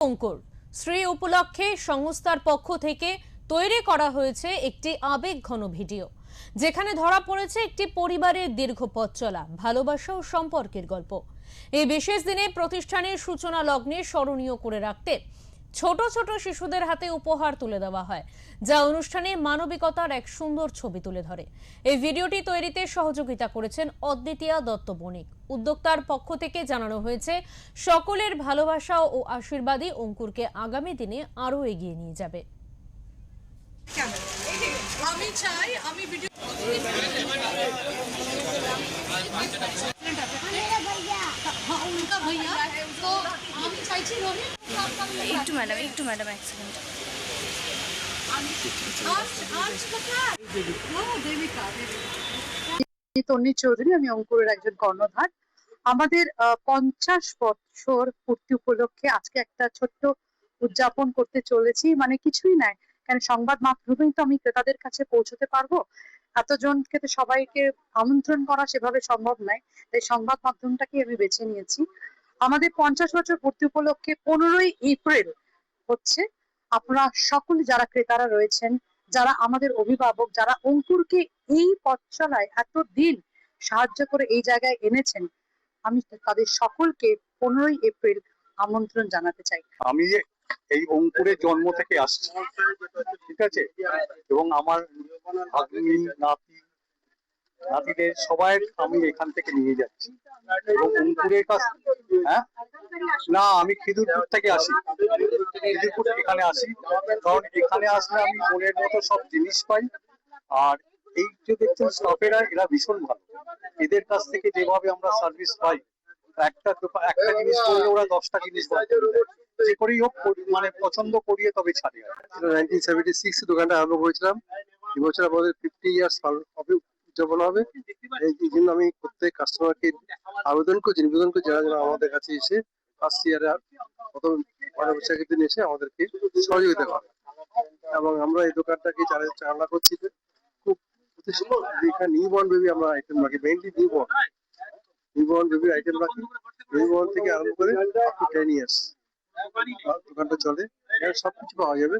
অঙ্কুর শ্রী উপলক্ষে সংস্থার পক্ষ থেকে তৈরি করা হয়েছে একটি আবেগঘন ভিডিও, যেখানে ধরা পড়েছে একটি পরিবারের দীর্ঘ পথ চলা, ভালোবাসা ও সম্পর্কের গল্প। এই বিশেষ দিনে প্রতিষ্ঠানের সূচনা লগ্নে স্মরণীয় করে রাখতে ছোট ছোট শিশুদের হাতে উপহার তুলে দেওয়া হয়, যা অনুষ্ঠানে মানবিকতার এক সুন্দর ছবি তুলে ধরে। এই ভিডিওটি তৈরিতে সহযোগিতা করেছেন অদ্বিতীয়া দত্ত বণিক। উদ্যোক্তার পক্ষ থেকে জানানো হয়েছে, সকলের ভালোবাসা ও আশীর্বাদই অঙ্কুরকে আগামী দিনে আরো এগিয়ে নিয়ে যাবে। আমি চাই আমি ভিডিও उनका भैया तो আমি চাইছি রোহিত একটু ম্যাডাম এক সেকেন্ড। आज कथा हाँ देविका তন্নি চৌধুরী, আমি অঙ্কুরের একজন কর্ণধার। আমাদের 50 বছর পূর্তি উপলক্ষে আজকে একটা ছোট্ট উদযাপন করতে চলেছি। মানে কিছুই নাই, কারণ সংবাদ মাধ্যমেই তো আমি ক্রেতাদের কাছে পৌঁছতে পারবো। এতজনকে তো সবাইকে আমন্ত্রণ করা সেভাবে সম্ভব নয়, তাই সংবাদ মাধ্যমটাকে আমি বেছে নিয়েছি। আমাদের 50 বছর পূর্তি উপলক্ষে 15ই এপ্রিল হচ্ছে। আপনারা সকলে যারা ক্রেতারা রয়েছেন, যারা আমাদের অভিভাবক, যারা অঙ্কুরকে এই পথ চলায় এতদিন সাহায্য করে এই জায়গায় এনেছেন, আমি তাদের সকলকে 15ই এপ্রিল আমন্ত্রণ জানাতে চাই। আমি এই অঙ্কুরের জন্ম থেকে আসছি, ঠিক আছে, এবং আমার ভাগ্নি নাতিদের সবাই আমি এখান থেকে নিয়ে যাচ্ছি। এবং অঙ্কুরের কাছ হ্যাঁ না, আমি খিদুরপুর থেকে আসি, খিদুরপুর এখানে আসি, কারণ এখানে আসলে আমি মনের মতো সব জিনিস পাই। আর এই যে দেখছেন স্টাফেরা, এরা ভীষণ ভালো। এদের কাছ থেকে যেভাবে আমরা সার্ভিস পাই, একটা জিনিস করলে ওরা 10টা জিনিস যে করেই হোক মানে পছন্দ করিয়ে তবে ছাড়ে। 1976 দোকানটা আরম্ভ করেছিলাম। এবছর আমাদের 50 ইয়ার্স হবে, উদযাপন হবে। এই জন্য আমি প্রত্যেক কাস্টমারকে নিবেদন করছি যারা যারা আমাদের কাছে এসে ফার্স্ট ইয়ারে প্রথম বৈশাখের দিন এসে আমাদেরকে সহযোগিতা করে। এবং আমরা এই দোকানটাকে চালনা করছি খুব এখানে নিউবর্ন বেবি আমরা আইটেম রাখি, মেইনলি নিউবর্ন বেবির আইটেম রাখি। নিউবর্ন থেকে আরম্ভ করে 10 ইয়ার্স দোকানটা চলে, সবকিছু পাওয়া যাবে।